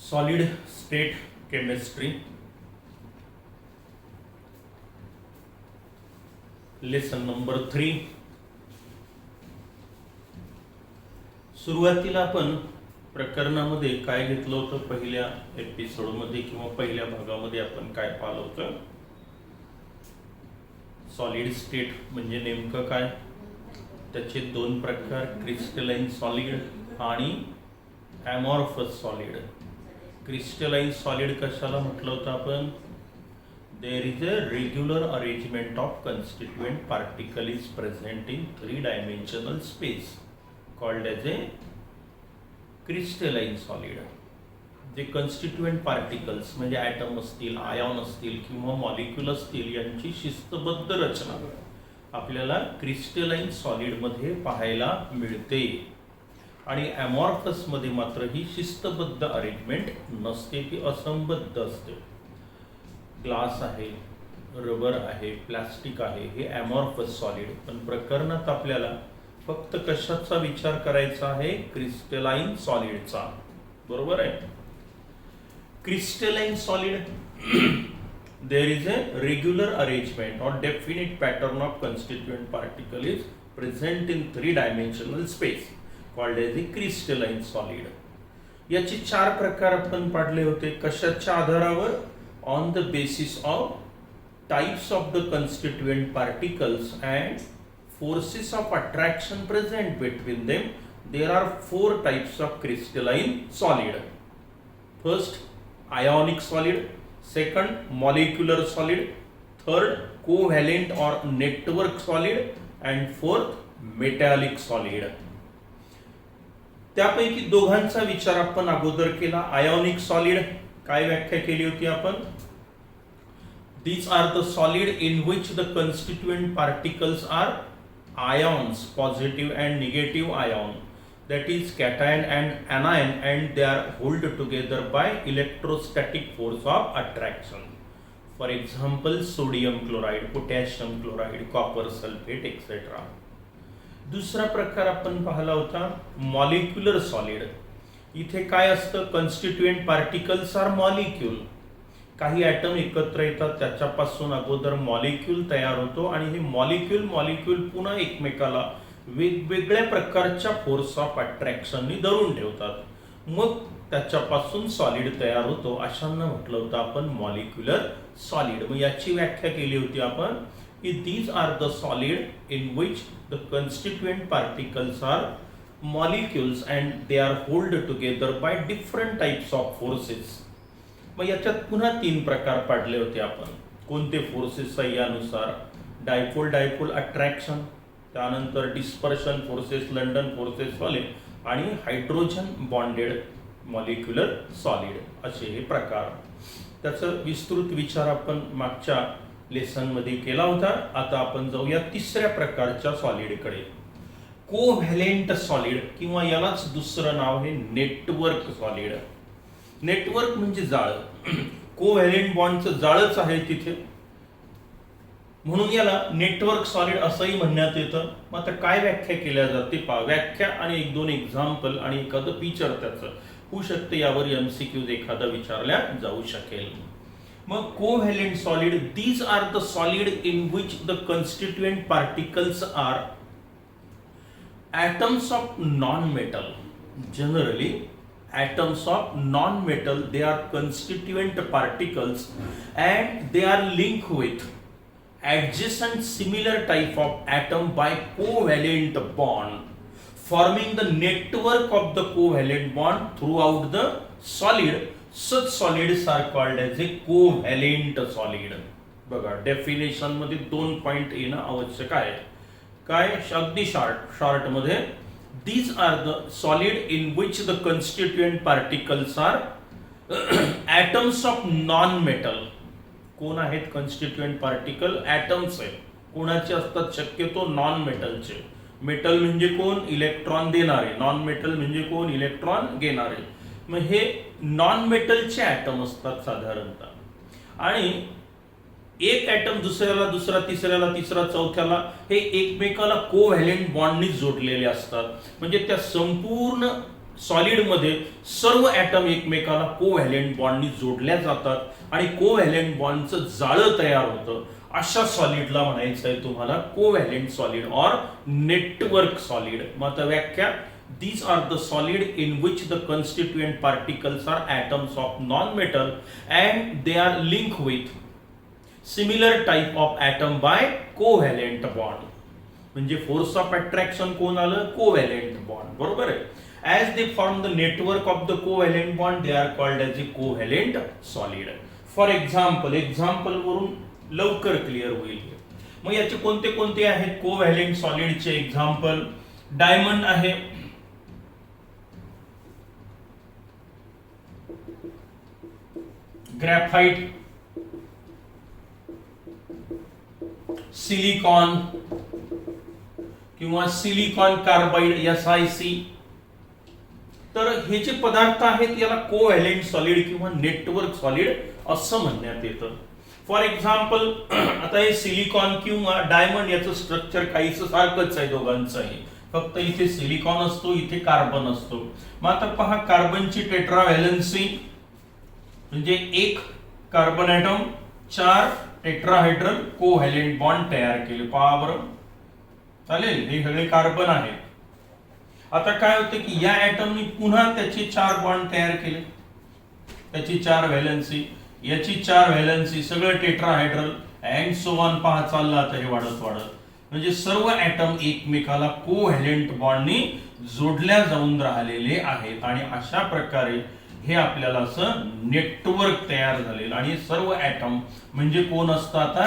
Solid state chemistry lesson number 3. सुरुवातीला आपण प्रकरणामध्ये काय घेतलं होतं, पहिल्या एपिसोडमध्ये किंवा पहिल्या भागामध्ये आपण काय पाहिलं होतं. सॉलिड स्टेट म्हणजे नेमकं काय, त्याचे दोन प्रकार, क्रिस्टलाइन सॉलिड आणि ॲमॉर्फस सॉलिड. क्रिस्टलाइन सॉलिड कशाला म्हटलं होतं आपण, there is a regular arrangement of constituent particle is present in 3-dimensional space called as a crystalline solid. जे constituent particles म्हणजे ॲटम असतील, आयॉन असतील किंवा मॉलिक्यूल असतील यांची शिस्तबद्ध रचना आपल्याला क्रिस्टलाइन सॉलिड मध्ये पाहायला मिळते आणि ॲमॉर्फस मध्ये मात्र ही शिस्तबद्ध अरेंजमेंट नसते, ती असंबद्ध असते. ग्लास आहे, रबर आहे, प्लास्टिक आहे, हे ॲमॉर्फस सॉलिड. पण प्रकरणात आपल्याला फक्त कशाचा विचार करायचा आहे, क्रिस्टलाइन सॉलिडचा. बरोबर आहे. Crystalline solid there is a regular arrangement or definite pattern of constituent particle is present in 3-dimensional space called as a crystalline solid. याचे 4 प्रकार आपण पाडले होते. कशाच्या आधारावर, on the basis of types of the constituent particles and forces of attraction present between them. There are 4 types of crystalline solid. First, ionic solid. Second, molecular solid. Third, covalent or network solid. And fourth, metallic solid. त्यापैकी दोघांचा विचार आपण अगोदर केला. Ionic solid काय व्याख्या केली होती आपण, these are the solid in which the constituent particles are ions, positive and negative ion, that is cation and anion, and they are held together by electrostatic force of attraction. For example, sodium chloride, potassium chloride, copper sulfate etc. दुसरा प्रकार आपण पाहिला होता molecular solid. इथे काय असतं, कन्स्टिट्युएंट particles R molecule. काही item एकत्र येतात, त्याच्यापासून अगोदर मॉलिक्यूल तयार होतो आणि हे मॉलिक्यूल पुन्हा एकमेकाला वेगवेगळ्या प्रकारच्या फोर्स ऑफ अट्रॅक्शननी धरून ठेवतात, मग त्याच्यापासून सॉलिड तयार होतो. अशांना म्हटलं होतं आपण मॉलिक्युलर सॉलिड. मग याची व्याख्या केली होती आपण की these are the solid in which the constituent particles are molecules and they are held together by different types of forces. मग याच्यात पुन्हा 3 प्रकार पाडले होते आपण. कोणते फोर्सेस यानुसार, डायपोल अट्रॅक्शन, त्यानंतर डिस्पर्शन फोर्सेस, लंडन फोर्सेस वाले, आणि हायड्रोजन बॉन्डेड मॉलिक्युलर सॉलिड, असे हे प्रकार. त्याचा विस्तृत विचार आपण मागच्या लेसन मध्ये केला होता. आता आपण जाऊया तिसऱ्या प्रकारच्या सॉलिडकडे, कोव्हॅलेंट सॉलिड, किंवा यालाच दुसरं नाव आहे नेटवर्क सॉलिड. नेटवर्क म्हणजे जाळ, कोव्हॅलेंट बॉन्डचं जाळच आहे तिथे, म्हणून याला नेटवर्क सॉलिड असंही म्हणण्यात येतं. मग आता काय व्याख्या केल्या जाते पहा. व्याख्या आणि 1-2 एक्झाम्पल आणि एखादं फीचर त्याचं होऊ शकते, यावर MCQs एखादा विचारल्या जाऊ शकेल. मग covalent solid, these are the solid in which the constituent particles are atoms of non-metal. Generally, atoms of non-metal, they are constituent particles and they are linked with adjacent similar type of atom by covalent bond, forming the network of the covalent bond throughout the solid. Such solids are called as a covalent solid. बघा, definition मध्ये 2 point येणं आवश्यक आहे. काय, अगदी short मध्ये, these are the solid in which the constituent particles are atoms of non-metal. कोण आहेत कन्स्टिट्युएंट पार्टिकल, ॲटम्स आहेत. कोणाचे असतात शक्यतो, नॉन मेटलचे. मेटल म्हणजे कोण, इलेक्ट्रॉन देणारे. नॉन मेटल म्हणजे कोण, इलेक्ट्रॉन घेणारे. मग हे नॉन मेटलचे ॲटम असतात साधारणतः, आणि एक ॲटम दुसऱ्याला, दुसरा तिसऱ्याला, तिसरा चौथ्याला, हे एकमेकाला कोव्हॅलेंट बॉन्डनी जोडलेले असतात. म्हणजे त्या संपूर्ण सॉलिड मध्ये सर्व ॲटम एकमेकाला कोव्हॅलेंट बॉन्डनी जोडल्या जातात आणि कोव्हॅलेंट बॉन्डचं जाळं तयार होतं. अशा सॉलिडला म्हणायचं आहे तुम्हाला covalent solid or network solid. मग आता व्याख्या, these are the solid in which the constituent particles are atoms of non-metal and they are linked with similar type of atom by covalent bond. म्हणजे फोर्स ऑफ अट्रॅक्शन कोण आलं? Covalent bond. बरोबर आहे. as they form the network of the covalent bond they are called as a covalent solid. for example वरून लवकर clear होईल. मग याचे कोणते कोणते आहेत कोव्हॅलेंट सॉलिडचे एक्झाम्पल? डायमंड आहे, ग्रॅफाइट, सिलिकॉन किंवा सिलिकॉन कार्बाइड SiC. तर हे जे पदार्थ आहेत याला कोव्हॅलेंट सॉलिड किंवा नेटवर्क सॉलिड असं म्हणण्यात येतं. फॉर एक्झाम्पल आता हे सिलिकॉन किंवा डायमंड याचं स्ट्रक्चर काहीच सारखंच आहे दोघांचंही, फक्त इथे सिलिकॉन असतो, इथे कार्बन असतो. मग आता पहा, कार्बनची टेट्राव्हॅलन्सी म्हणजे एक carbon atom 4 tetrahedral covalent bond तयार केले. पहा बरं, चालेल, हे सगळे कार्बन आहेत. आता काय होतं की या ॲटमनी पुन्हा त्याचे 4 बॉन्ड तयार केले, त्याची 4 व्हॅलन्सी, याची 4 व्हॅलन्सी, सगळं टेट्राहेड्रल अँड सो ऑन. पहा चाललं आता हे वाढत वाढत, म्हणजे सर्व ॲटम एकमेकाला कोव्हॅलेंट बॉन्डनी जोडल्या जाऊन राहिलेले आहेत आणि अशा प्रकारे हे आपल्याला असं नेटवर्क तयार झालेलं. आणि सर्व ॲटम म्हणजे कोण असतात?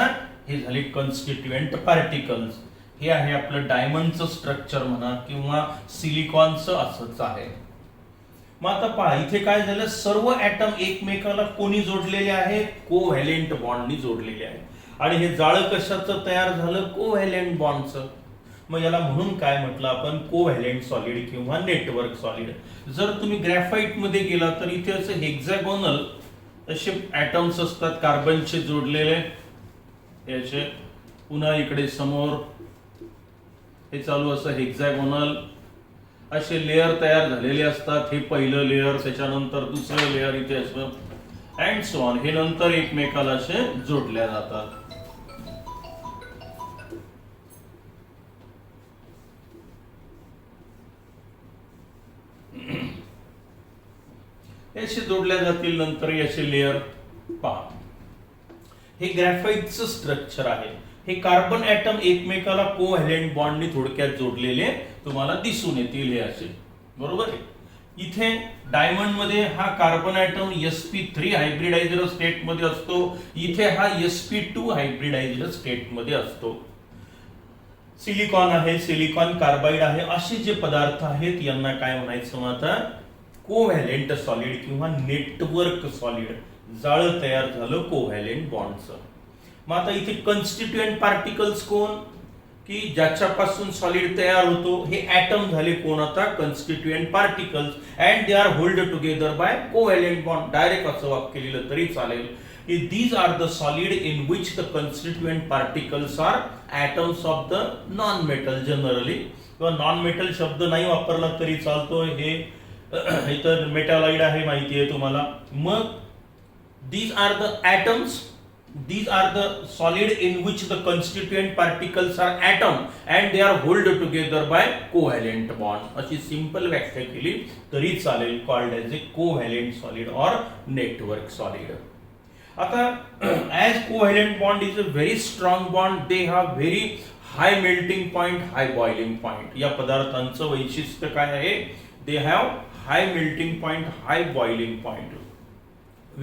हे झाले कन्स्टिट्युएंट पार्टिकल्स. हे आहे आपलं डायमंडचं स्ट्रक्चर म्हणा किंवा सिलिकॉनचं असंच आहे. मग आता पहा, इथे काय झालं, सर्व ॲटम एकमेकाला कोणी जोडलेले आहेत? कोव्हॅलेंट बॉन्डनी जोडलेले आहेत. आणि हे जाळं कशाचं तयार झालं? कोव्हॅलेंट बॉन्डचं. मग याला म्हणून काय म्हटलं आपण? कोव्हॅलेंट सॉलिड किंवा नेटवर्क सॉलिड. जर तुम्ही ग्रॅफाइट मध्ये गेला तर इथे असे हेक्झॅगोनल असे ॲटम्स असतात कार्बनचे जोडलेले, याचे पुन्हा इकडे समोर हे चालू असं हेक्झॅगोनल असे लेअर तयार झालेले असतात. हे पहिलं लेअर, त्याच्यानंतर दुसरं लेअर इथे असं अँड सो ऑन. हे नंतर एकमेकाला असे जोडल्या जातात. असे जोडल्या जातील नंतर याचे लेअर. पहा, हे ग्रॅफाइटचं स्ट्रक्चर आहे. हे कार्बन ॲटम एकमेकाला कोव्हॅलेंट बॉन्डनी थोडक्यात जोडलेले तुम्हाला दिसून येतील हे असे. बरोबर आहे. इथे डायमंड मध्ये हा carbon item sp3 hybridised state मध्ये असतो, इथे हा sp2 हायब्रिडाइज्ड स्टेट मध्ये असतो. सिलिकॉन आहे, सिलिकॉन कार्बाइड आहे, असे जे पदार्थ आहेत यांना काय म्हणायचं? मग आता कोव्हॅलेंट सॉलिड किंवा नेटवर्क सॉलिड. जाळं तयार झालं कोव्हॅलेंट बॉन्डचं. मग आता इथे कन्स्टिट्युएंट पार्टिकल्स कोण? की ज्याच्यापासून सॉलिड तयार होतो हे ॲटम झाले कोण? आता constituent particles and they are hold together by covalent bond. Direct असं वाक्य लिहिलं तरी चालेल की these are the solid in which the constituent particles are atoms of the non-metal generally. किंवा नॉन मेटल शब्द नाही वापरला तरी चालतो. हे इथं मेटॅलॉइड आहे माहिती आहे तुम्हाला. मग these are the atoms, these are the solid in which the constituent particles are atom and they are held together by covalent bond. अशी सिंपल व्याख्या केली तरी चालेल, called as a covalent solid or network solid. आता as covalent bond is a very strong bond, they have very high melting point, high boiling point. या पदार्थांचं वैशिष्ट्य काय आहे? They have high melting point, high boiling point.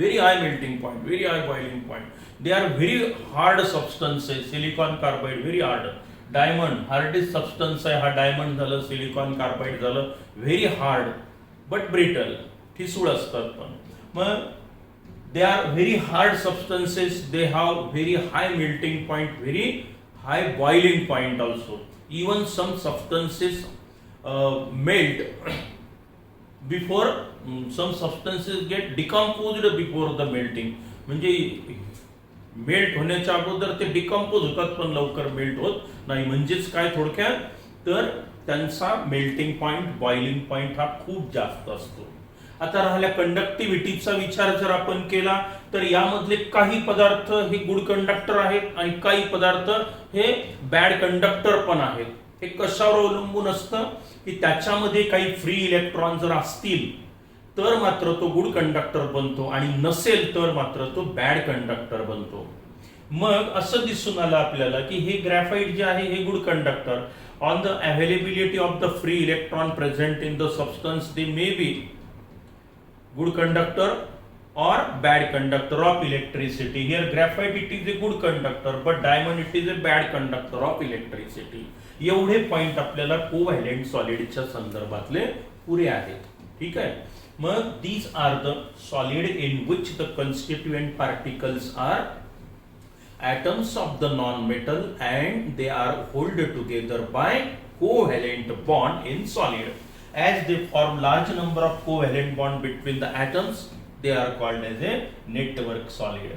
Very high melting point, very high boiling point. They are very hard substances. Silicon carbide very hard. Diamond hardest substance आहे हा diamond झालं, silicon carbide झालं. Very hard but brittle, ठिसूळ असतात पण. मग they are very hard substances, they have very high melting point, very high boiling point also. Even some substances melt before, some substances get decomposed before the melting. म्हणजे melt होण्याच्या अगोदर ते decompose होतात पण लवकर मेल्ट होत नाही. म्हणजेच काय थोडक्यात तर त्यांचा मेल्टिंग पॉइंट, बॉइलिंग पॉइंट हा खूप जास्त असतो. आता राहिल्या कंडक्टिव्हिटीचा विचार जर आपण केला तर यामधले काही पदार्थ हे गुड कंडक्टर आहेत आणि काही पदार्थ हे बॅड कंडक्टर पण आहेत. हे कशावर अवलंबून असतं की त्याच्यामध्ये काही फ्री इलेक्ट्रॉन जर असतील तर मात्र तो गुड कंडक्टर बनतो आणि नसेल तर मात्र तो बॅड कंडक्टर बनतो. मग असं दिसून आलं आपल्याला की हे ग्रॅफाइट जे आहे हे good conductor. On the availability of the free electron present in the substance they may be good conductor or bad conductor of electricity. Here graphite it is a good conductor but diamond it is a bad conductor of electricity. एवढे point आपल्याला covalent सॉलिडच्या संदर्भातले पुरे आहेत. ठीक आहे. मग these are the solid in which the constituent particles are atoms of the non-metal and they are held together by covalent bond in solid. As they form large number of covalent bond between the atoms, they are called as a network solid.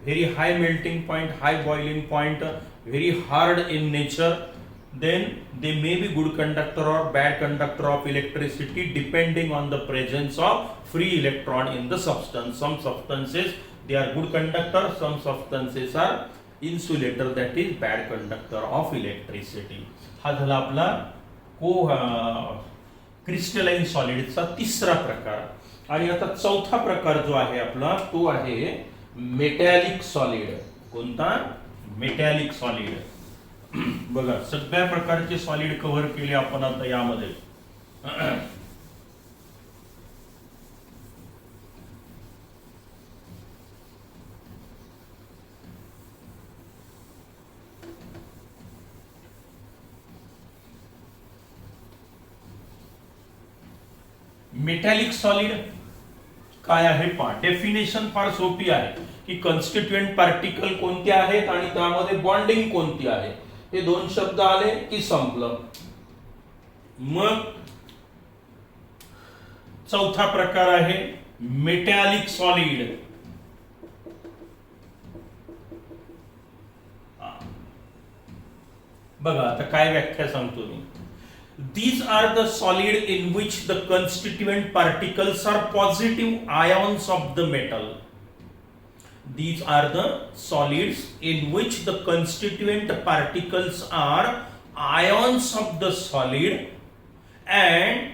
Very high melting point, high boiling point, very hard in nature. Then they may be good conductor or bad conductor of electricity depending on the presence of free electron in the substance. Some substances they are good conductor, some substances are insulator, that is bad conductor of electricity. हा झाला आपला crystalline सॉलिडचा तिसरा प्रकार. आणि आता चौथा प्रकार जो आहे आपला तो आहे मेटॅलिक सॉलिड. कोणता? Metallic solid. बघा सगळ्या प्रकारचे सॉलिड कव्हर केले आपण आता यामध्ये. मेटॅलिक सॉलिड काय आहे पहा. डेफिनेशन फार सोपी आहे की कॉन्स्टिट्युएंट पार्टिकल कोणते आहेत आणि त्यामध्ये बॉन्डिंग कोणती आहे. हे दोन शब्द आले की संपलं. मग चौथा प्रकार आहे मेटॅलिक सॉलिड. बघा आता काय व्याख्या सांगतो मी. These are the solid in which the constituent particles are positive ions of the metal. These are the solids in which the constituent particles are ions of the solid and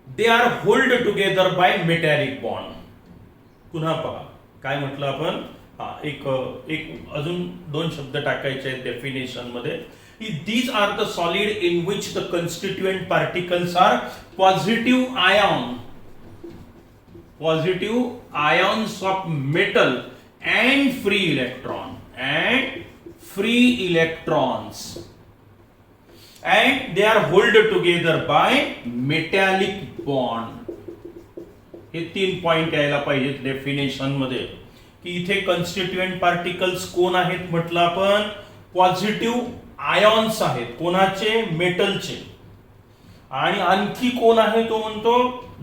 they are held together by metallic bond. पुन्हा पहा काय म्हटलं आपण. एक अजून दोन शब्द टाकायचे आहेत डेफिनेशन मध्ये. These are the solid in which the constituent particles are positive ions of metal and free electrons and they are held together by metallic bond. हे तीन पॉइंट यायला पाहिजेत डेफिनेशन मध्ये की इथे कॉन्स्टिट्युएंट पार्टिकल्स कोण आहेत म्हटलं आपण. पॉझिटिव्ह आयॉन्स आहेत. कोणाचे? मेटलचे. आणि आणखी कोण आहे तो म्हणतो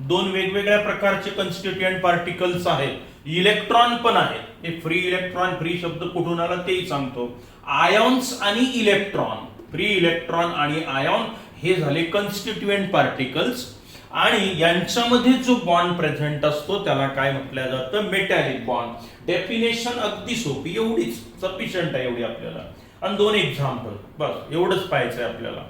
दोन वेगवेगळ्या प्रकारचे कॉन्स्टिट्युएंट पार्टिकल्स आहेत. इलेक्ट्रॉन पण आहेत. हे फ्री इलेक्ट्रॉन, फ्री शब्द कुठून आला तेही सांगतो. आयॉन्स आणि इलेक्ट्रॉन, फ्री इलेक्ट्रॉन आणि आयॉन हे झाले कॉन्स्टिट्युएंट पार्टिकल्स आणि यांच्यामध्ये जो बॉन्ड प्रेझेंट असतो त्याला काय म्हटलं जातं? Metallic bond. डेफिनेशन अगदी सोपी, एवढीच सफिशियंट आहे एवढी आपल्याला. आणि दोन एक्झाम्पल बस एवढंच पाहायचंय आपल्याला.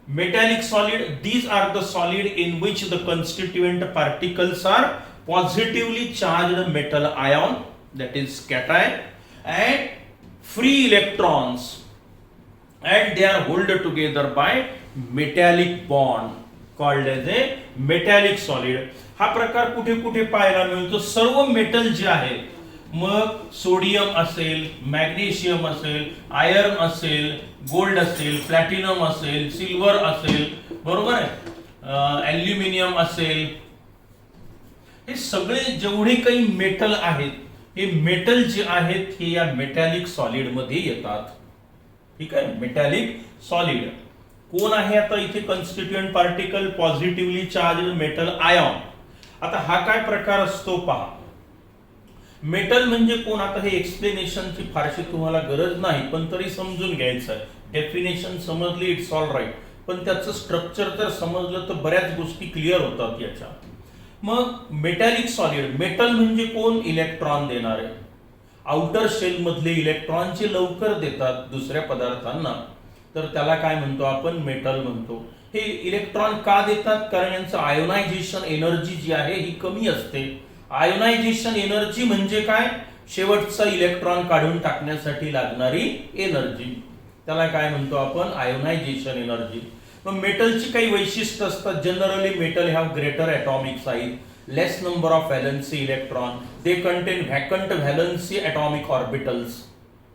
Metallic solid. These are the solid in which the constituent particles are positively charged metal ion that is cation and free electrons and they are held together by metallic bond called as a metallic solid. हा प्रकार कुठे कुठे पाहायला मिळतो? सर्व metal जे आहेत, मग सोडियम असेल, मॅग्नेशियम असेल, आयर्न असेल, गोल्ड असेल, प्लॅटिनम असेल, सिल्वर असेल, बरोबर आहे, ॲल्युमिनियम असेल, हे सगळे जेवढे काही मेटल आहेत हे मेटल जे आहेत हे या मेटॅलिक सॉलिड मध्ये येतात. ठीक आहे. मेटॅलिक सॉलिड कोण आहे? आता इथे constituent particle, positively charge metal ion. आता हा काय प्रकार असतो पहा. मेटल म्हणजे कोण? आता हे एक्सप्लेनेशनची फारशी तुम्हाला गरज नाही पण तरी समजून घ्यायचं आहे. डेफिनेशन समजली, इट्स ऑल राईट, पण त्याचं स्ट्रक्चर जर समजलं तर बऱ्याच गोष्टी क्लिअर होतात याच्या. मग मेटॅलिक सॉलिड, मेटल म्हणजे कोण? इलेक्ट्रॉन देणारे. आउटर शेल मधले इलेक्ट्रॉन जे लवकर देतात दुसऱ्या पदार्थांना, तर त्याला काय म्हणतो आपण? मेटल म्हणतो. हे इलेक्ट्रॉन का देतात? कारण यांचं आयोनायझेशन एनर्जी जी आहे ही कमी असते. आयोनायझेशन एनर्जी म्हणजे काय? शेवटचा इलेक्ट्रॉन काढून टाकण्यासाठी लागणारी एनर्जी, त्याला काय म्हणतो आपण? Ionization energy. मग मेटलची काही वैशिष्ट्य असतात. Generally metal have greater atomic size, less number of valency electron, they contain vacant valency atomic orbitals,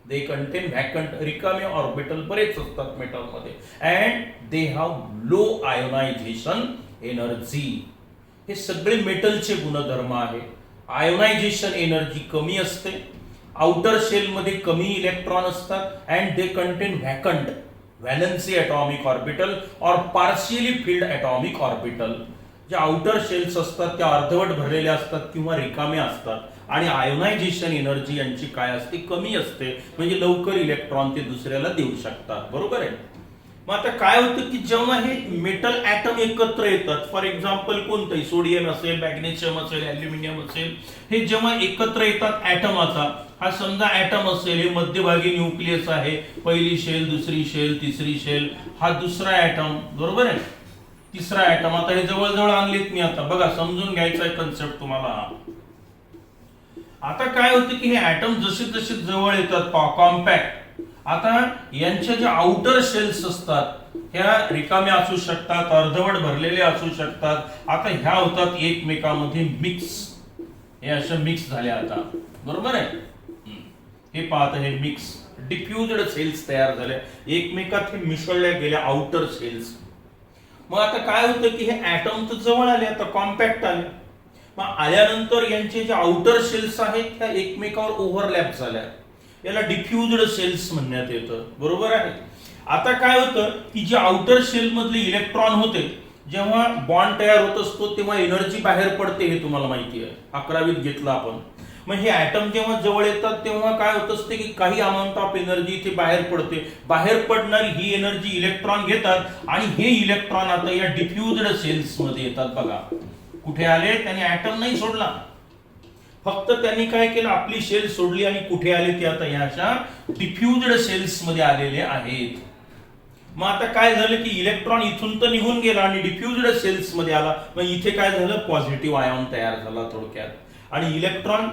they contain vacant रिकामे ऑर्बिटल बरेच असतात मेटलमध्ये, and they have low ionisation energy. हे सगळे मेटलचे गुणधर्म आहे. आयोनायझेशन एनर्जी कमी असते, आउटर शेल मध्ये कमी इलेक्ट्रॉन असतात, and they contain vacant valency atomic orbital और पार्शियली फिल्ड ॲटॉमिक ऑर्बिटल. जे आउटर शेल्स असतात त्या अर्धवट भरलेल्या असतात किंवा रिकाम्या असतात, आणि आयोनायझेशन एनर्जी यांची काय असते? कमी असते, म्हणजे लवकर इलेक्ट्रॉन ते दुसऱ्याला देऊ शकतात. बरोबर आहे. मग आता काय होतं की जेव्हा हे मेटल ॲटम एकत्र येतात, फॉर एक्झाम्पल कोणतंही सोडियम असेल, मॅग्नेशियम असेल, ॲल्युमिनियम असेल, हे जेव्हा एकत्र येतात ॲटमाचा, हा समजा ॲटम असेल, हे मध्यभागी न्यूक्लियस आहे, पहिली शेल, दुसरी शेल, तिसरी शेल, हा दुसरा ॲटम, बरोबर आहे, तिसरा ॲटम. आता हे जवळ आणलीत मी, आता बघा समजून घ्यायचा आहे कन्सेप्ट तुम्हाला. आता काय होतं की हे ॲटम जसे जसे जवळ येतात कॉम्पॅक्ट, आता यांच्या ज्या आउटर शेल्स असतात ह्या रिकाम्या असू शकतात, अर्धवट भरलेले असू शकतात. आता ह्या होतात एकमेकांमध्ये मिक्स, हे अशा मिक्स झाल्या आता, बरोबर आहे. हे पाहता, हे मिक्स डिफ्युज्ड सेल्स तयार झाल्या, एकमेकात हे मिसळल्या गेल्या आउटर सेल्स. मग आता काय होतं की हे ॲटम तर जवळ आले, आता कॉम्पॅक्ट आले. मग आल्यानंतर यांचे जे आउटर शेल्स आहेत त्या एकमेकावर ओव्हरलॅप झाल्या, याला डिफ्युज्ड सेल्स म्हणण्यात येतं, बरोबर आहे. आता काय होतं की जे आउटर शेल मधले इलेक्ट्रॉन होते, जेव्हा बॉन्ड तयार होत असतो तेव्हा एनर्जी बाहेर पडते, हे तुम्हाला माहिती आहे, 11वीत घेतलं आपण. मग हे ॲटम जेव्हा जवळ येतात तेव्हा काय होत असते की काही अमाऊंट ऑफ एनर्जी इथे बाहेर पडते. बाहेर पडणारी ही एनर्जी इलेक्ट्रॉन घेतात आणि हे इलेक्ट्रॉन आता या डिफ्युज्ड सेल्स मध्ये येतात. बघा कुठे आले? त्यांनी ॲटम नाही सोडला, फक्त त्यांनी काय केलं? आपली शेल सोडली, आणि कुठे आले ते आता या अशा डिफ्युज्ड सेल्स मध्ये आलेले आहेत. मग आता काय झालं की इलेक्ट्रॉन इथून तर निघून गेला आणि डिफ्युज्ड सेल्स मध्ये आला, मग इथे काय झालं? पॉझिटिव्ह आयॉन तयार झाला थोडक्यात. आणि इलेक्ट्रॉन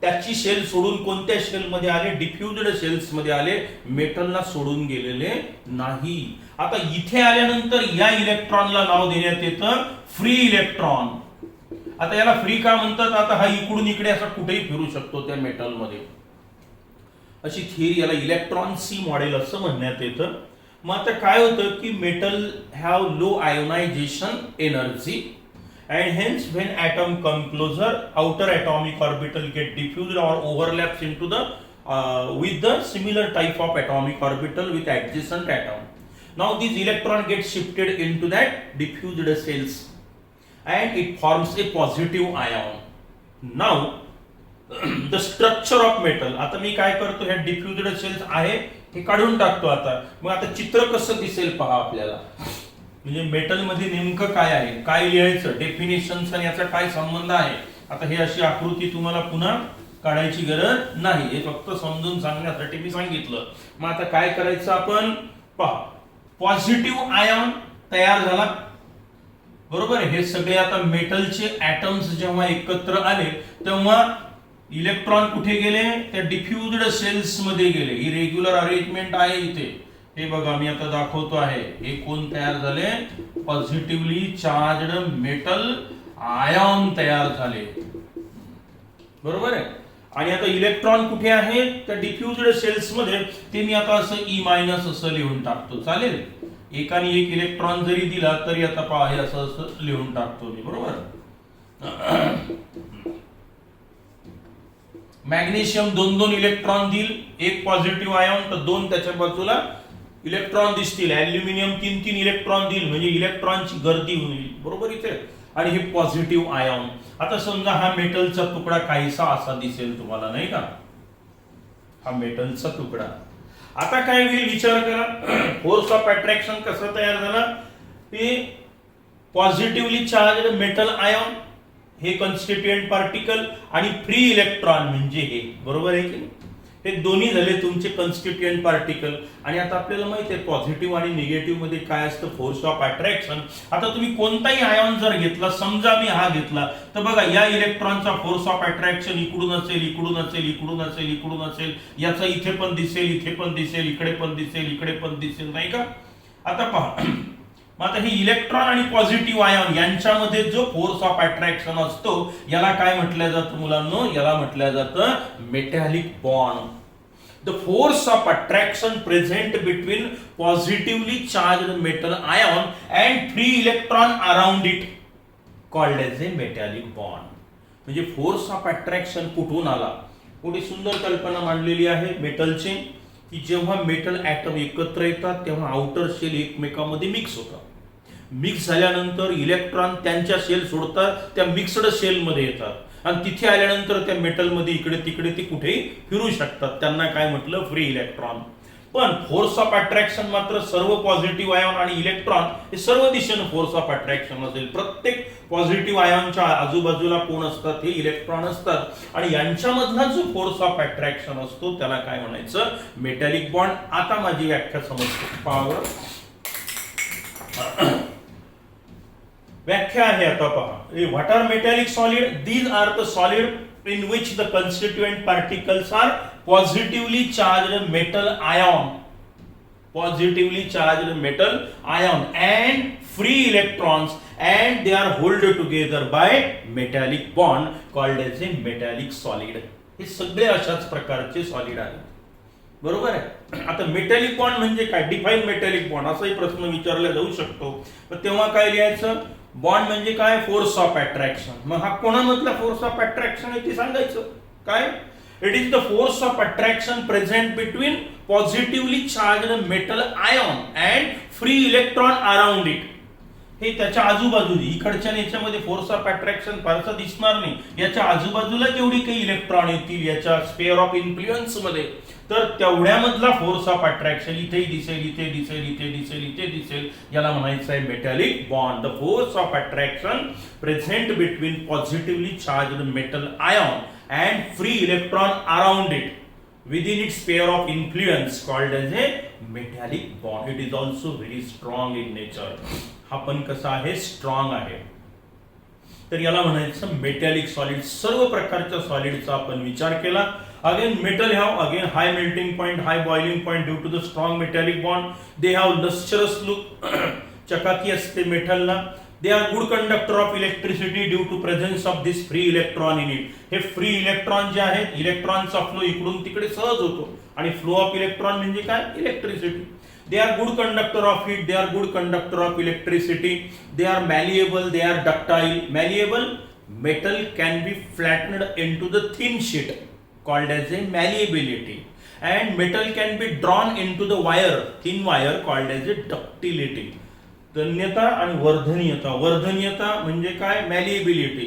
त्याची शेल सोडून कोणत्या शेल मध्ये आले? डिफ्युज्ड सेल्स मध्ये आले, मेटलला सोडून गेलेले नाही. आता इथे आल्यानंतर या इलेक्ट्रॉनला नाव देण्यात येतं फ्री इलेक्ट्रॉन. आता याला फ्री का म्हणतात? आता हा इकडून इकडे असा कुठेही फिरू शकतो त्या मेटल मध्ये, अशी थिअरी, याला इलेक्ट्रॉन सी मॉडेल असं म्हणण्यात येतं. मग आता काय होतं की metal have low ionisation energy, and hence when atom come closer, outer atomic orbital get diffused or overlaps into the with the similar type of atomic orbital with adjacent atom. Now these electron get shifted into that diffused cells and it forms a positive ion. Now the structure of metal, आता मी काय करतो, ह्या diffused cells आहे हे काढून टाकतो. आता मग आता चित्र कसं दिसेल पहा आपल्याला, म्हणजे मेटल मध्ये नेमकं काय आहे, काय लिहायचं, डेफिनेशन आणि याचा काय संबंध आहे. आता हे अशी आकृती तुम्हाला पुन्हा काढायची गरज नाही, हे फक्त समजून सांगण्यासाठी मी सांगितलं. मग आता काय करायचं आपण पहा, पॉझिटिव्ह आयॉन तयार झाला, बरोबर आहे. हे सगळे आता मेटलचे ॲटम्स जेव्हा एकत्र आले तेव्हा इलेक्ट्रॉन कुठे गेले? त्या डिफ्युज्ड सेल्स मध्ये गेले. ही रेग्युलर अरेंजमेंट आहे इथे, हे बघा मी आता दाखवतो आहे. हे कोण तयार झाले? पॉझिटिव्हली चार्जड मेटल आयॉन तयार झाले, बरोबर आहे. आणि आता इलेक्ट्रॉन कुठे आहे? त्या डिफ्युज्ड सेल्स मध्ये. ते मी आता असं E- असं लिहून टाकतो, चालेल. एकाने एक इलेक्ट्रॉन जरी दिला तरी आता पहा हे असं असं लिहून टाकतो मी, बरोबर. मॅग्नेशियम 2-2 इलेक्ट्रॉन देईल, एक पॉझिटिव्ह आयॉन, तर 2 त्याच्या बाजूला इलेक्ट्रॉन दिसतील. ॲल्युमिनियम 3-3 इलेक्ट्रॉन देईल, म्हणजे इलेक्ट्रॉनची गर्दी होईल, बरोबर इथे. आणि हे पॉझिटिव्ह आयॉन. आता समजा हा मेटलचा तुकडा काहीसा असा दिसेल तुम्हाला, नाही का, हा मेटलचा तुकडा. आता काय होईल विचार करा, फोर्स ऑफ अट्रॅक्शन कसं तयार झालं, की पॉझिटिव्हली चार्ज मेटल आयॉन हे कॉन्स्टिट्युएंट पार्टिकल आणि फ्री इलेक्ट्रॉन म्हणजे हे, बरोबर आहे की नाही? हे दोन्ही झाले तुमचे कॉन्स्टिट्युएंट पार्टिकल. आणि आता आपल्याला माहिती आहे पॉझिटिव्ह आणि निगेटिव्ह मध्ये काय असतं, फोर्स ऑफ अट्रॅक्शन. आता तुम्ही कोणताही आयॉन जर घेतला, समजा मी हा घेतला, तर बघा या इलेक्ट्रॉनचा फोर्स ऑफ अट्रॅक्शन इकडून असेल, इकडून असेल, इकडून असेल, इकडून असेल, याचा इथे पण दिसेल, इथे पण दिसेल, इकडे पण दिसेल, इकडे पण दिसेल, नाही का? आता पहा, मग आता हे इलेक्ट्रॉन आणि पॉझिटिव्ह आयॉन यांच्यामध्ये जो फोर्स ऑफ अट्रॅक्शन असतो याला काय म्हटलं जातं मुलांनो, याला म्हटलं जातं metallic bond. The force of attraction present between positively charged metal ion and free electron around it called as A metallic bond. म्हणजे फोर्स ऑफ अट्रॅक्शन कुठून आला, थोडी सुंदर कल्पना मांडलेली आहे मेटलची, की जेव्हा मेटल ॲटम एकत्र येतात तेव्हा आउटर शेल एकमेकांमध्ये मिक्स होतात. मिक्स झाल्यानंतर इलेक्ट्रॉन त्यांच्या शेल सोडतात, त्या मिक्स्ड शेलमध्ये येतात आणि तिथे आल्यानंतर त्या मेटलमध्ये इकडे तिकडे ते कुठेही फिरू शकतात. त्यांना काय म्हटलं, फ्री इलेक्ट्रॉन. पण फोर्स ऑफ अट्रॅक्शन मात्र सर्व पॉझिटिव्ह आयॉन आणि इलेक्ट्रॉन हे सर्व दिशेने फोर्स ऑफ अट्रॅक्शन असेल. प्रत्येक पॉझिटिव्ह आयॉनच्या आजूबाजूला कोण असतात, हे इलेक्ट्रॉन असतात. आणि यांच्यामधला जो फोर्स ऑफ अट्रॅक्शन असतो त्याला काय म्हणायचं, मेटॅलिक बॉन्ड. आता माझी व्याख्या समजतो, पहा व्याख्या आहे. आता पहा, what are metallic solid, these are the solid in which the constituent particles are positively charged metal ion, positively charged metal ion and free electrons, and they are held together by metallic bond called as a metallic solid. हे सगळे अशाच प्रकारचे solid आहेत, बरोबर आहे. आता metallic bond म्हणजे काय, डिफाइन मेटॅलिक बॉन्ड असाही प्रश्न विचारला जाऊ शकतो. तेव्हा काय लिहायचं, बॉन्ड म्हणजे काय, फोर्स ऑफ अट्रॅक्शन. मग हा कोणामधला फोर्स ऑफ अट्रॅक्शन आहे ते सांगायचं काय, it is the force of attraction present between positively charged metal ion and free electron around it. हे त्याच्या आजूबाजूला, इकडच्या याच्यामध्ये फोर्स ऑफ अट्रॅक्शन फारसा दिसणार नाही, याच्या आजूबाजूला जेवढी काही इलेक्ट्रॉन येतील याच्या स्फेअर ऑफ इन्फ्लुएन्स मध्ये, तर तेवढ्यामधला फोर्स ऑफ अट्रॅक्शन इथेही दिसेल, इथे दिसेल, इथे दिसेल, इथे दिसेल, याला म्हणायचं आहे metallic bond. The force of attraction present between positively charged metal ion and free electron around it within its sphere of influence called as a metallic bond. It is also very strong in nature. हा पण कसा आहे, strong आहे. तर याला म्हणायचं metallic solid. सर्व प्रकारच्या सॉलिडचा आपण विचार केला. Again metal have again high melting point, high boiling point due to the strong metallic bond. They have lustrous look, चकाकी असते मेटलला. They are good conductor of electricity due to presence of this free electron in it. हे free electron जे आहेत, इलेक्ट्रॉनचा flow इकडून तिकडे सहज होतो. आणि फ्लो ऑफ इलेक्ट्रॉन म्हणजे काय, electricity. They are good conductor of heat, they are good conductor of electricity, they are malleable, they are ductile. Malleable, metal can be flattened into the thin sheet called as a malleability, and metal can be drawn into the wire, thin wire called as a ductility. तन्यता आणि वर्धनीयता. वर्धनीयता म्हणजे काय, मॅलिएबिलिटी,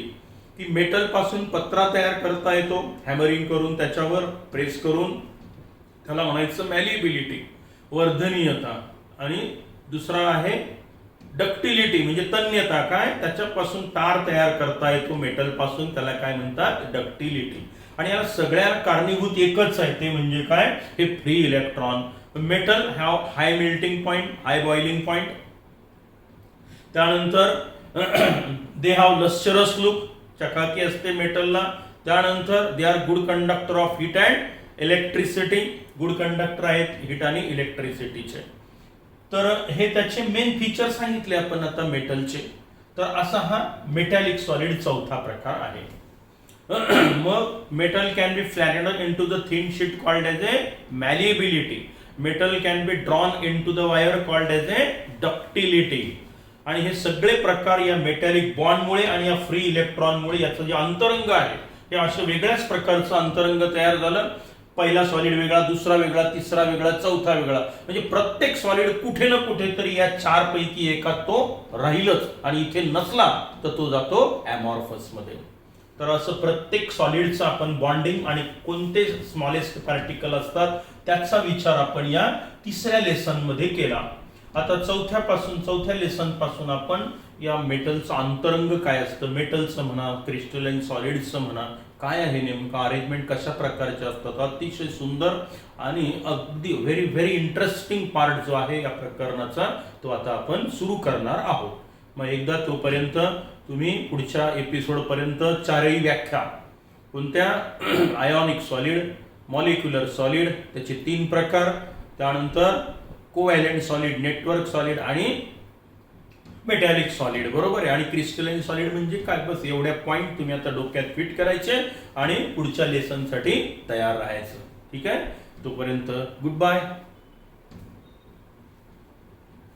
की metal पासून पत्रा तयार करता येतो हॅमरिंग करून, त्याच्यावर प्रेस करून, त्याला म्हणायचं मॅलिएबिलिटी, वर्धनीयता. आणि दुसरा आहे डक्टिलिटी, म्हणजे तन्यता, काय, त्याच्यापासून तार तयार करता येतो मेटल पासून, त्याला काय म्हणतात, डक्टिलिटी. आणि या सगळ्या कारणीभूत एकच आहे, ते म्हणजे काय, हे free electron. Metal have high melting point, high boiling point. त्यानंतर दे हॅव लस्चरस लुक, चकाकी असते मेटलला. त्यानंतर दे are good conductor of hit and electricity, good conductor आहेत हिट आणि इलेक्ट्रिसिटीचे. तर हे त्याचे मेन फीचर सांगितले आपण आता मेटलचे. तर असा हा मेटॅलिक सॉलिड चौथा प्रकार आहे. मग metal can be flattened into the thin sheet called as a malleability. Metal can be drawn into the wire called as a ductility. आणि हे सगळे प्रकार या मेटॅलिक बॉन्डमुळे आणि या फ्री इलेक्ट्रॉनमुळे याचं जे अंतरंग आहे हे अशा वेगळ्याच प्रकारचं अंतरंग तयार झालं. पहिला सॉलिड वेगळा, दुसरा वेगळा, तिसरा वेगळा, चौथा वेगळा. म्हणजे प्रत्येक सॉलिड कुठे ना कुठेतरी या चार पैकी एका तो राहीलच, आणि इथे नसला तर तो जातो अमॉर्फस मध्ये. तर असं प्रत्येक सॉलिडचं आपण बॉन्डिंग आणि कोणते स्मॉलेस्ट पार्टिकल असतात त्याचा विचार आपण या तिसऱ्या लेसन मध्ये केला. आता चौथ्या लेसन पासून आपण या मेटलचं अंतरंग काय असतं, मेटलचं म्हणा, क्रिस्टलाइन सॉलिड्सचं म्हणा, काय आहे नेमकं अरेंजमेंट, कशा प्रकारचे असतात, अतिशय सुंदर आणि अगदी व्हेरी व्हेरी इंटरेस्टिंग पार्ट जो आहे या प्रकरणाचा तो आता आपण सुरू करणार आहोत. मग एकदा तोपर्यंत तुम्ही पुढच्या एपिसोड पर्यंत चारही व्याख्या कोणत्या आयोनिक सॉलिड, मॉलिक्युलर सॉलिड त्याचे 3 प्रकार, त्यानंतर कोव्हॅलेंट सॉलिड, नेटवर्क सॉलिड आणि मेटॅलिक सॉलिड, बरोबर आहे. आणि क्रिस्टलाइन सॉलिड म्हणजे काय, बस एवढ्या पॉइंट तुम्ही आता डोक्यात फिट करायचे आणि पुढच्या लेसनसाठी तयार राहायचं. ठीक आहे, तोपर्यंत गुड बाय.